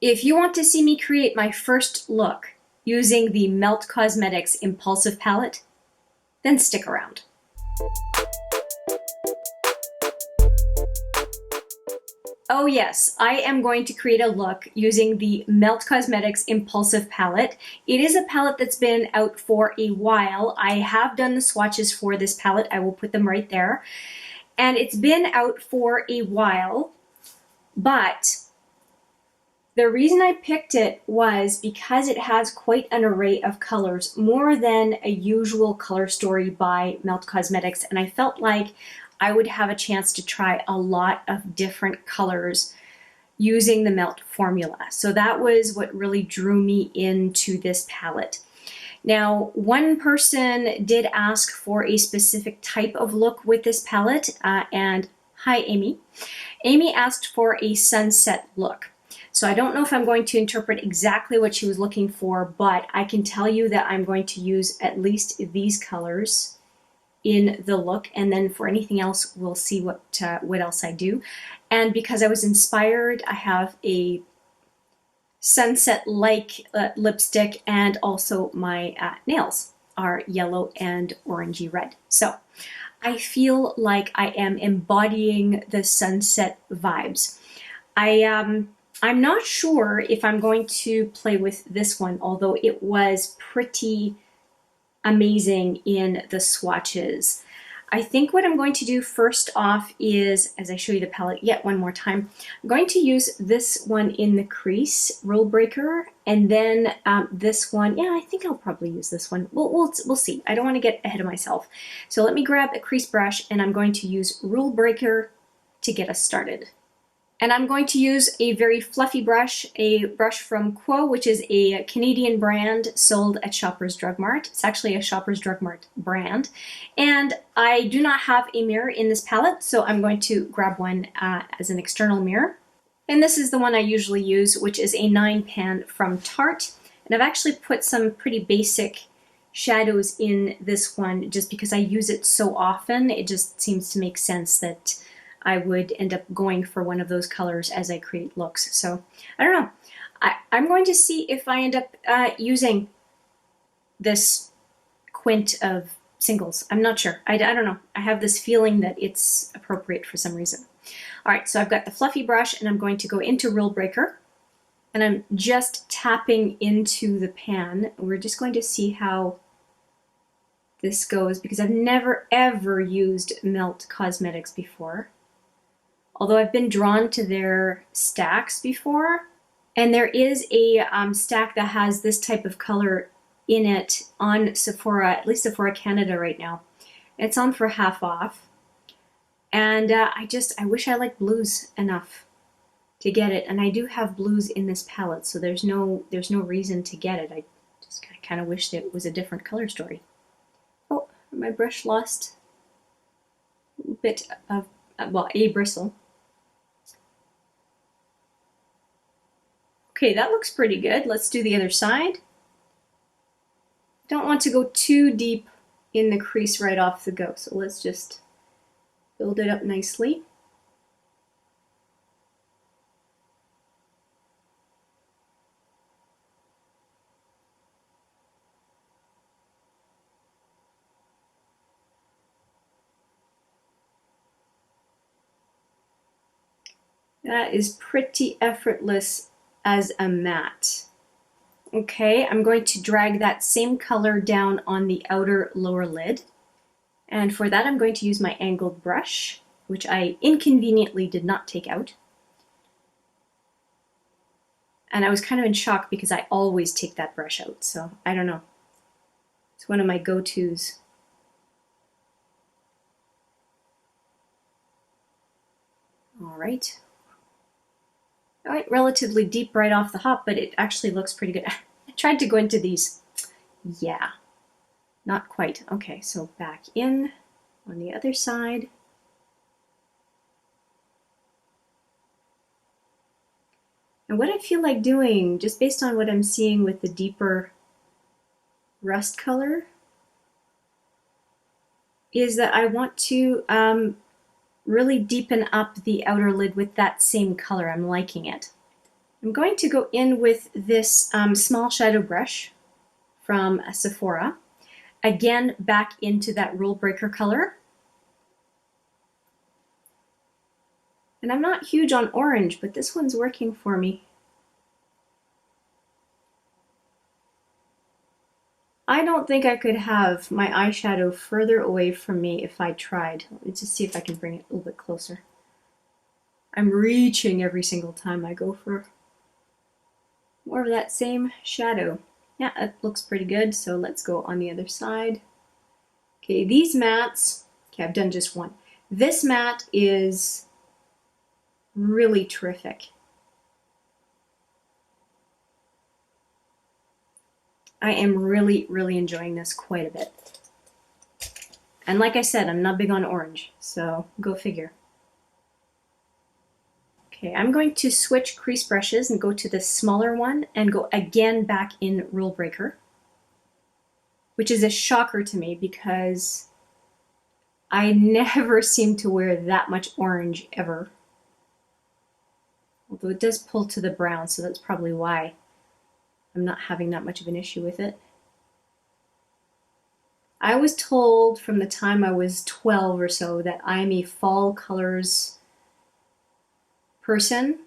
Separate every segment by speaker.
Speaker 1: If you want to see me create my first look using the Melt Cosmetics Impulsive palette, then stick around. Oh yes, I am going to create a look using the Melt Cosmetics Impulsive palette. It is a palette that's been out for a while. I have done the swatches for this palette. I will put them right there. And it's been out for a while, but the reason I picked it was because it has quite an array of colors, more than a usual color story by Melt Cosmetics, and I felt like I would have a chance to try a lot of different colors using the Melt formula. So that was what really drew me into this palette. Now, one person did ask for a specific type of look with this palette, and hi, Amy. Amy asked for a sunset look. So I don't know if I'm going to interpret exactly what she was looking for, but I can tell you that I'm going to use at least these colors in the look, and then for anything else, we'll see what else I do. And because I was inspired, I have a sunset-like lipstick, and also my nails are yellow and orangey red. So I feel like I am embodying the sunset vibes. I'm not sure if I'm going to play with this one, although it was pretty amazing in the swatches. I think what I'm going to do first off is, as I show you the palette yet one more time, I'm going to use this one in the crease, Rule Breaker, and then this one, yeah, I think I'll probably use this one. We'll see. I don't want to get ahead of myself. So let me grab a crease brush, and I'm going to use Rule Breaker to get us started. And I'm going to use a very fluffy brush, a brush from XOXO, which is a Canadian brand sold at Shoppers Drug Mart. It's actually a Shoppers Drug Mart brand. And I do not have a mirror in this palette, so I'm going to grab one as an external mirror. And this is the one I usually use, which is a 9-pan from Tarte. And I've actually put some pretty basic shadows in this one just because I use it so often. It just seems to make sense that I would end up going for one of those colors as I create looks. So I don't know. I'm going to see if I end up using this quint of singles. I'm not sure. I don't know. I have this feeling that it's appropriate for some reason. All right, so I've got the fluffy brush, and I'm going to go into Rule Breaker, and I'm just tapping into the pan. We're just going to see how this goes because I've never ever used Melt Cosmetics before. Although I've been drawn to their stacks before, and there is a stack that has this type of color in it on Sephora, at least Sephora Canada right now. It's on for half off, and I wish I liked blues enough to get it, and I do have blues in this palette, so there's no reason to get it. I just kind of wish that it was a different color story. Oh, my brush lost a bit of, well, a bristle. Okay, that looks pretty good. Let's do the other side. Don't want to go too deep in the crease right off the go, so let's just build it up nicely. That is pretty effortless as a matte. Okay, I'm going to drag that same color down on the outer lower lid. And for that, I'm going to use my angled brush, which I inconveniently did not take out. And I was kind of in shock because I always take that brush out, so I don't know. It's one of my go-tos. All right. All right, relatively deep right off the hop, but it actually looks pretty good. I tried to go into these. Yeah, not quite. Okay, so back in on the other side. And what I feel like doing, just based on what I'm seeing with the deeper rust color, is that I want to really deepen up the outer lid with that same color. I'm liking it. I'm going to go in with this small shadow brush from Sephora. Again, back into that rule breaker color. And I'm not huge on orange, but this one's working for me. I don't think I could have my eyeshadow further away from me if I tried. Let me just see if I can bring it a little bit closer. I'm reaching every single time I go for more of that same shadow. Yeah, it looks pretty good, so let's go on the other side. Okay, these mattes, okay, I've done just one. This matte is really terrific. I am really, really enjoying this quite a bit. And like I said, I'm not big on orange, so go figure. Okay, I'm going to switch crease brushes and go to the smaller one and go again back in Rule Breaker, which is a shocker to me because I never seem to wear that much orange ever. Although it does pull to the brown, so that's probably why I'm not having that much of an issue with it. I was told from the time I was 12 or so that I'm a fall colors person,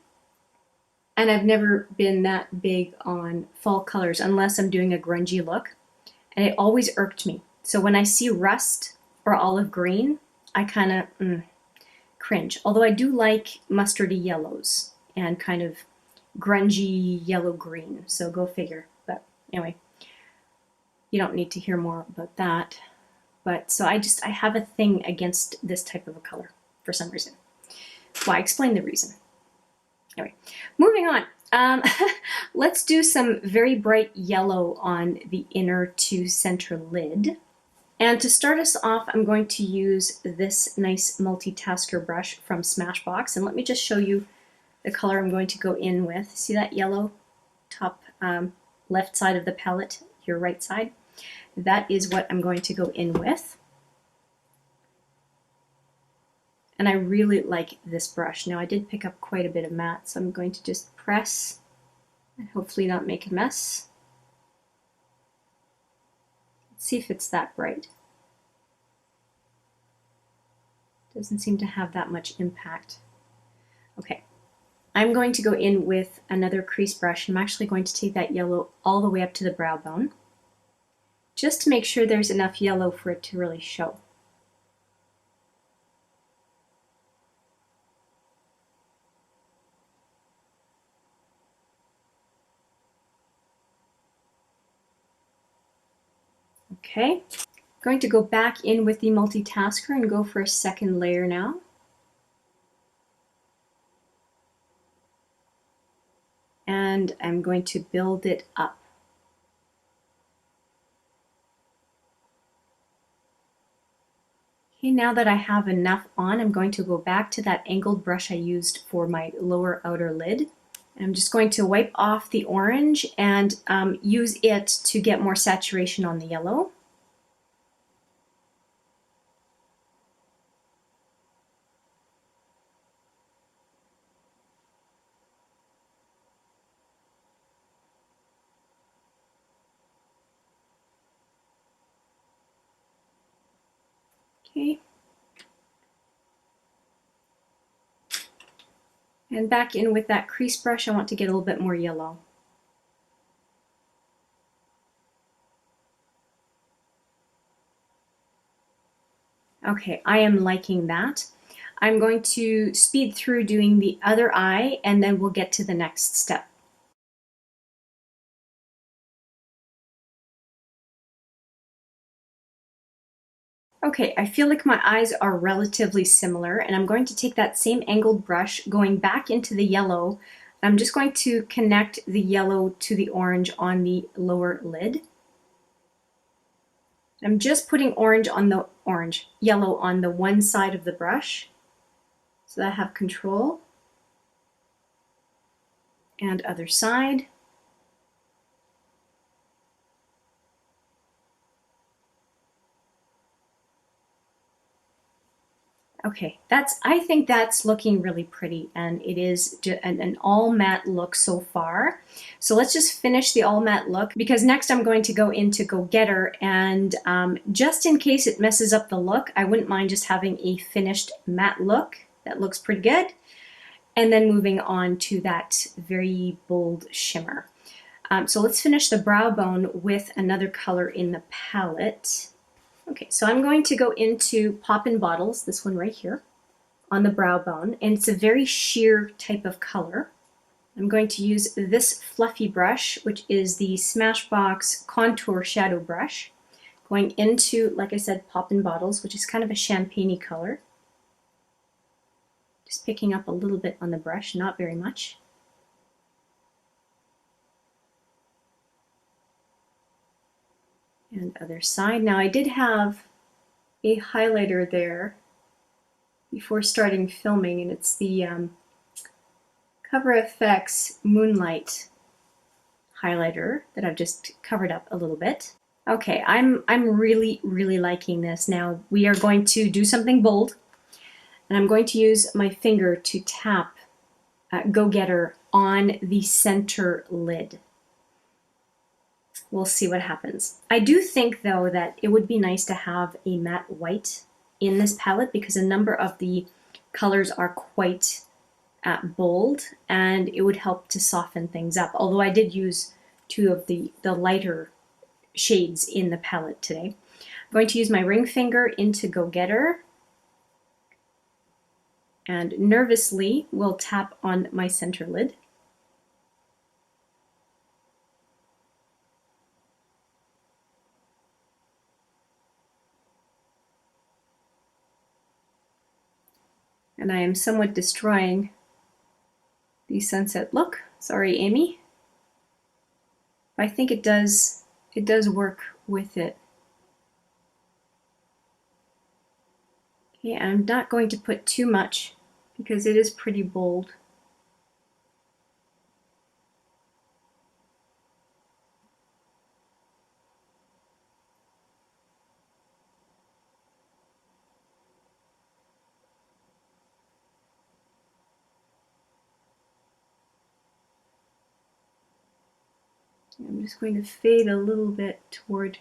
Speaker 1: and I've never been that big on fall colors unless I'm doing a grungy look, and it always irked me. So when I see rust or olive green, I kind of cringe. Although I do like mustardy yellows and kind of grungy yellow green, so go figure. But anyway, you don't need to hear more about that. But so I have a thing against this type of a color for some reason. Well, I explained the reason. Anyway, moving on. Let's do some very bright yellow on the inner to center lid. And to start us off, I'm going to use this nice multitasker brush from Smashbox. And let me just show you the color I'm going to go in with. See that yellow top left side of the palette, your right side? That is what I'm going to go in with. And I really like this brush. Now I did pick up quite a bit of matte, so I'm going to just press and hopefully not make a mess. Let's see if it's that bright. Doesn't seem to have that much impact. Okay, I'm going to go in with another crease brush. I'm actually going to take that yellow all the way up to the brow bone, just to make sure there's enough yellow for it to really show. Okay, I'm going to go back in with the multitasker and go for a second layer now. And I'm going to build it up. Okay, now that I have enough on, I'm going to go back to that angled brush I used for my lower outer lid. I'm just going to wipe off the orange and use it to get more saturation on the yellow. Okay. And back in with that crease brush, I want to get a little bit more yellow. Okay, I am liking that. I'm going to speed through doing the other eye and then we'll get to the next step. Okay, I feel like my eyes are relatively similar and I'm going to take that same angled brush going back into the yellow. I'm just going to connect the yellow to the orange on the lower lid. I'm just putting yellow on the one side of the brush so that I have control. And other side. Okay, I think that's looking really pretty, and it is an all matte look so far. So let's just finish the all matte look, because next I'm going to go into Go Getter, and just in case it messes up the look, I wouldn't mind just having a finished matte look that looks pretty good, and then moving on to that very bold shimmer. So let's finish the brow bone with another color in the palette. Okay, so I'm going to go into Poppin' Bottles, this one right here, on the brow bone, and it's a very sheer type of color. I'm going to use this fluffy brush, which is the Smashbox Contour Shadow Brush, going into, like I said, Poppin' Bottles, which is kind of a champagne-y color. Just picking up a little bit on the brush, not very much. And other side. Now I did have a highlighter there before starting filming, and it's the Cover FX Moonlight highlighter that I've just covered up a little bit. Okay, I'm really liking this. Now we are going to do something bold, and I'm going to use my finger to tap Go Getter on the center lid. We'll see what happens. I do think, though, that it would be nice to have a matte white in this palette, because a number of the colors are quite bold, and it would help to soften things up. Although I did use two of the lighter shades in the palette today. I'm going to use my ring finger into Go Getter, and nervously will tap on my center lid. And I am somewhat destroying the sunset look. Sorry, Amy. I think it does work with it. Okay, I'm not going to put too much because it is pretty bold. I'm just going to fade a little bit toward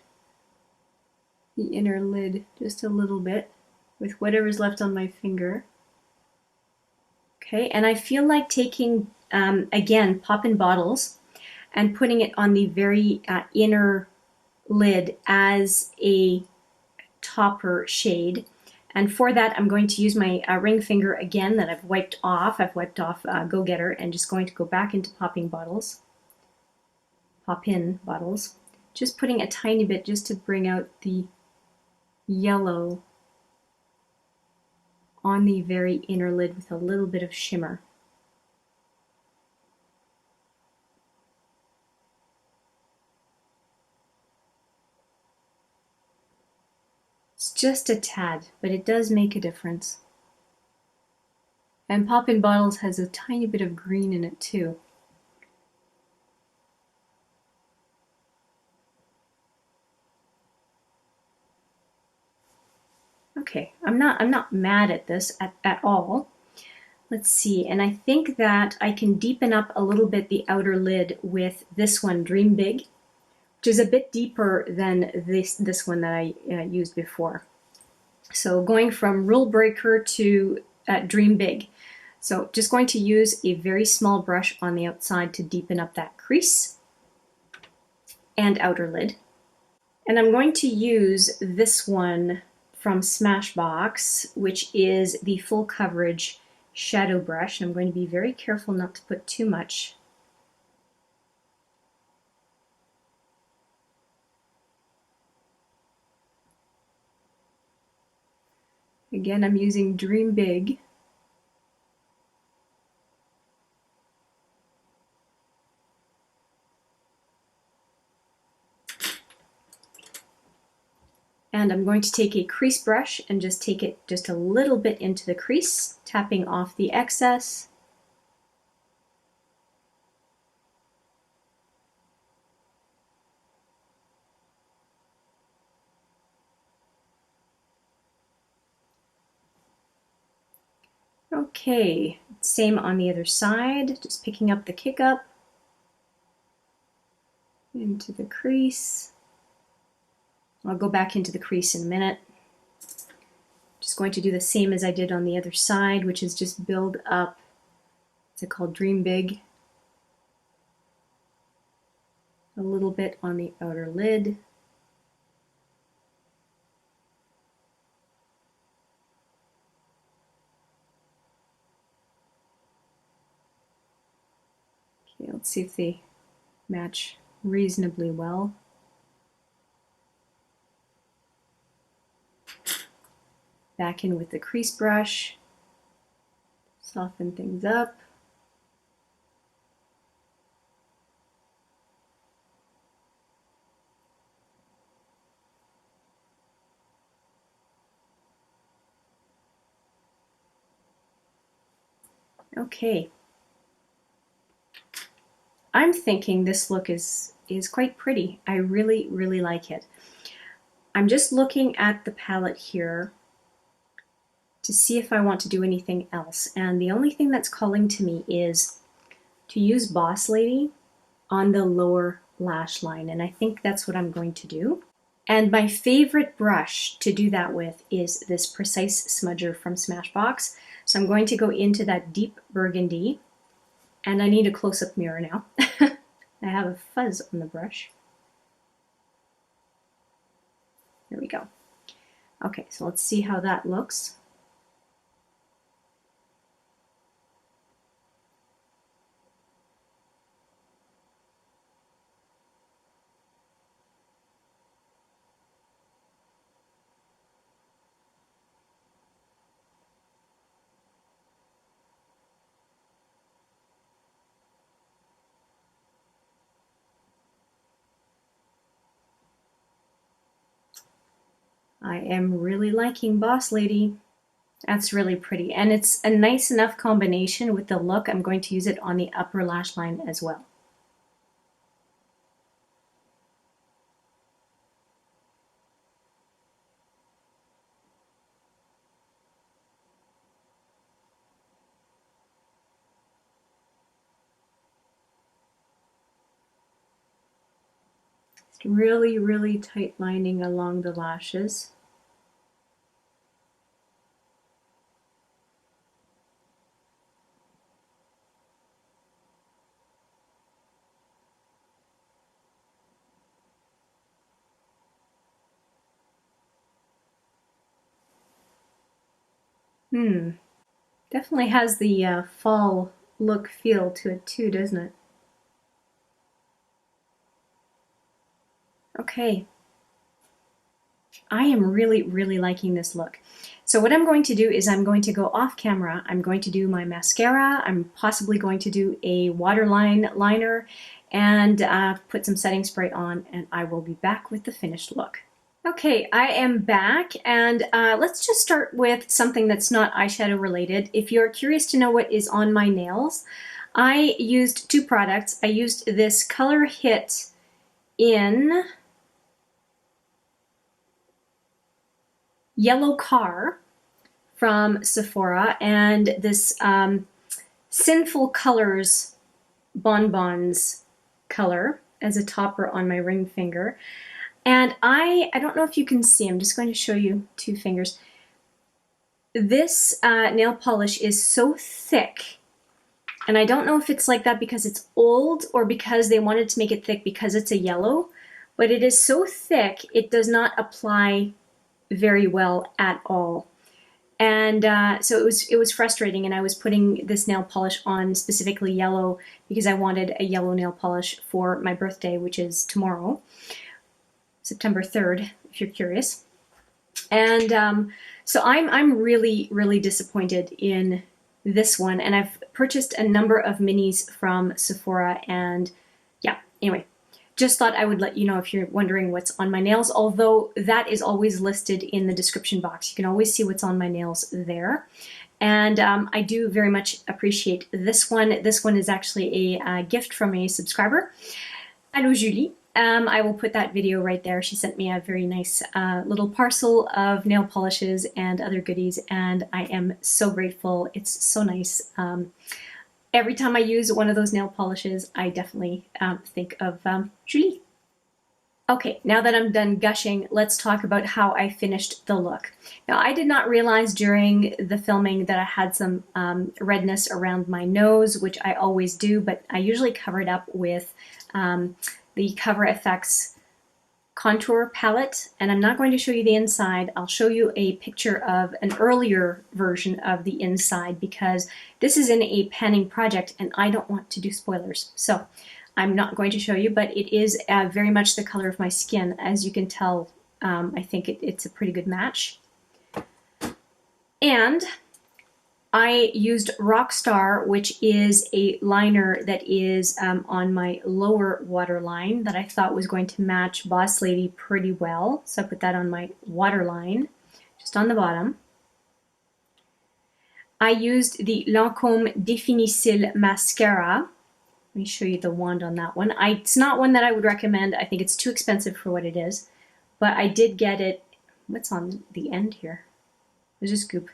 Speaker 1: the inner lid, just a little bit, with whatever's left on my finger. Okay, and I feel like taking, again, Poppin' Bottles and putting it on the very inner lid as a topper shade. And for that, I'm going to use my ring finger again that I've wiped off. I've wiped off Go Getter, and just going to go back into Poppin' Bottles, just putting a tiny bit just to bring out the yellow on the very inner lid with a little bit of shimmer. It's just a tad, but it does make a difference. And Poppin' Bottles has a tiny bit of green in it too. Okay, I'm not mad at this at all. Let's see, and I think that I can deepen up a little bit the outer lid with this one, Dream Big, which is a bit deeper than this one that I used before. So going from Rule Breaker to Dream Big. So just going to use a very small brush on the outside to deepen up that crease and outer lid. And I'm going to use this one from Smashbox, which is the Full Coverage Shadow Brush. And I'm going to be very careful not to put too much. Again, I'm using Dream Big. And I'm going to take a crease brush and just take it just a little bit into the crease, tapping off the excess. Okay, same on the other side, just picking up the kick up into the crease. I'll go back into the crease in a minute. Just going to do the same as I did on the other side, which is just build up, what's it called, Dream Big. A little bit on the outer lid. Okay, let's see if they match reasonably well. Back in with the crease brush, soften things up. Okay. I'm thinking this look is quite pretty. I really, really like it. I'm just looking at the palette here to see if I want to do anything else. And the only thing that's calling to me is to use Boss Lady on the lower lash line. And I think that's what I'm going to do. And my favorite brush to do that with is this Precise Smudger from Smashbox. So I'm going to go into that deep burgundy. And I need a close-up mirror now. I have a fuzz on the brush. There we go. Okay, so let's see how that looks. I am really liking Boss Lady. That's really pretty. And it's a nice enough combination with the look. I'm going to use it on the upper lash line as well. Just really, really tight lining along the lashes. Definitely has the fall look feel to it too, doesn't it? Okay. I am really, really liking this look. So what I'm going to do is I'm going to go off camera. I'm going to do my mascara. I'm possibly going to do a waterline liner and put some setting spray on, and I will be back with the finished look. Okay, I am back, and let's just start with something that's not eyeshadow related. If you're curious to know what is on my nails, I used two products. I used this Color Hit in Yellow Car from Sephora, and this Sinful Colors Bonbons color as a topper on my ring finger. And I don't know if you can see, I'm just going to show you two fingers. This nail polish is so thick, and I don't know if it's like that because it's old or because they wanted to make it thick because it's a yellow, but it is so thick it does not apply very well at all. And so it was frustrating, and I was putting this nail polish on specifically yellow because I wanted a yellow nail polish for my birthday, which is tomorrow. September 3rd, if you're curious. And so I'm really, really disappointed in this one. And I've purchased a number of minis from Sephora. And yeah, anyway, just thought I would let you know if you're wondering what's on my nails, although that is always listed in the description box. You can always see what's on my nails there. And I do very much appreciate this one. This one is actually a gift from a subscriber. Hello Julie. I will put that video right there. She sent me a very nice little parcel of nail polishes and other goodies, and I am so grateful. It's so nice. Every time I use one of those nail polishes, I definitely think of Julie. Okay, now that I'm done gushing, let's talk about how I finished the look. Now, I did not realize during the filming that I had some redness around my nose, which I always do, but I usually cover it up with the Cover FX contour palette, and I'm not going to show you the inside. I'll show you a picture of an earlier version of the inside because this is in a panning project and I don't want to do spoilers. So I'm not going to show you, but it is very much the color of my skin. As you can tell, I think it's a pretty good match. And I used Rockstar, which is a liner that is on my lower waterline that I thought was going to match Boss Lady pretty well. So I put that on my waterline, just on the bottom. I used the Lancôme Définicile mascara. Let me show you the wand on that one. It's not one that I would recommend. I think it's too expensive for what it is. But I did get it. What's on the end here? There's a scoop.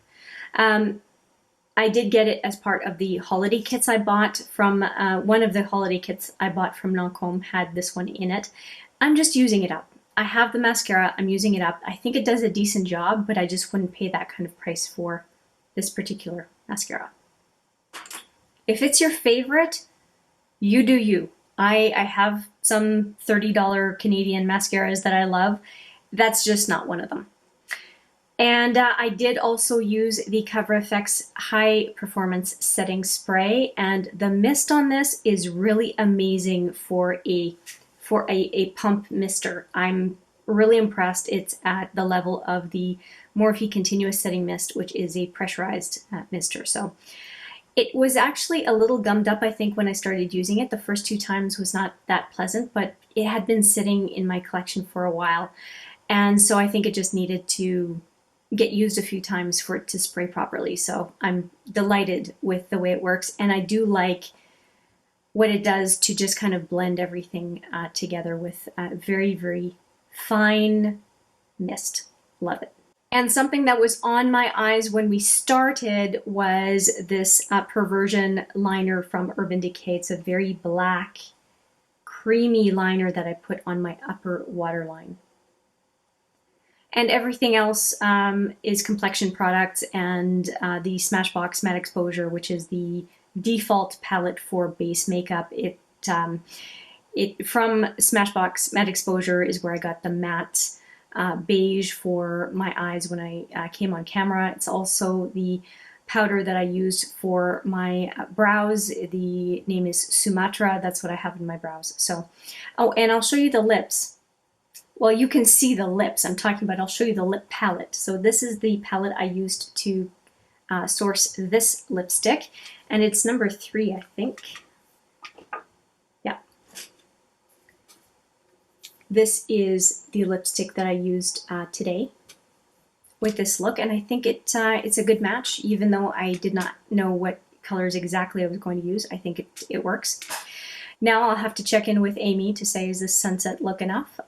Speaker 1: I did get it as part of the holiday kits I bought from, one of the holiday kits I bought from Lancôme had this one in it. I'm just using it up. I have the mascara, I'm using it up. I think it does a decent job, but I just wouldn't pay that kind of price for this particular mascara. If it's your favorite, you do you. I have some $30 Canadian mascaras that I love. That's just not one of them. And I did also use the Cover FX High Performance Setting Spray, and the mist on this is really amazing for a pump mister. I'm really impressed. It's at the level of the Morphe Continuous Setting Mist, which is a pressurized mister. So it was actually a little gummed up, I think, when I started using it. The first 2 times was not that pleasant, but it had been sitting in my collection for a while. And so I think it just needed to get used a few times for it to spray properly. So I'm delighted with the way it works. And I do like what it does to just kind of blend everything together with very, very fine mist. Love it. And something that was on my eyes when we started was this Perversion liner from Urban Decay. It's a very black, creamy liner that I put on my upper waterline. And everything else is complexion products and the Smashbox Matte Exposure, which is the default palette for base makeup. From Smashbox Matte Exposure is where I got the matte beige for my eyes when I came on camera. It's also the powder that I used for my brows. The name is Sumatra. That's what I have in my brows. So, oh, and I'll show you the lips. Well, you can see the lips I'm talking about. I'll show you the lip palette. So this is the palette I used to source this lipstick, and it's number 3, I think. Yeah. This is the lipstick that I used today with this look, and I think it's a good match, even though I did not know what colors exactly I was going to use. I think it works. Now I'll have to check in with Amy to say, is this sunset look enough?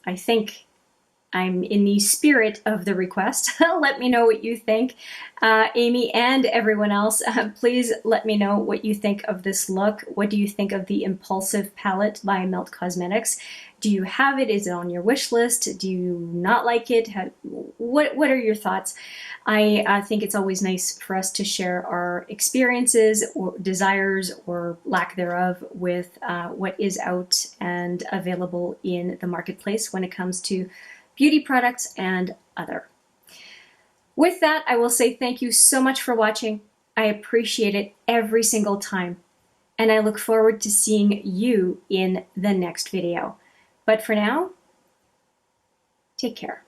Speaker 1: I think I'm in the spirit of the request. Let me know what you think. Amy and everyone else, please let me know what you think of this look. What do you think of the Impulsive palette by Melt Cosmetics? Do you have it? Is it on your wish list? Do you not like it? What are your thoughts? I think it's always nice for us to share our experiences or desires or lack thereof with what is out and available in the marketplace when it comes to beauty products and other. With that, I will say thank you so much for watching. I appreciate it every single time, and I look forward to seeing you in the next video. But for now, take care.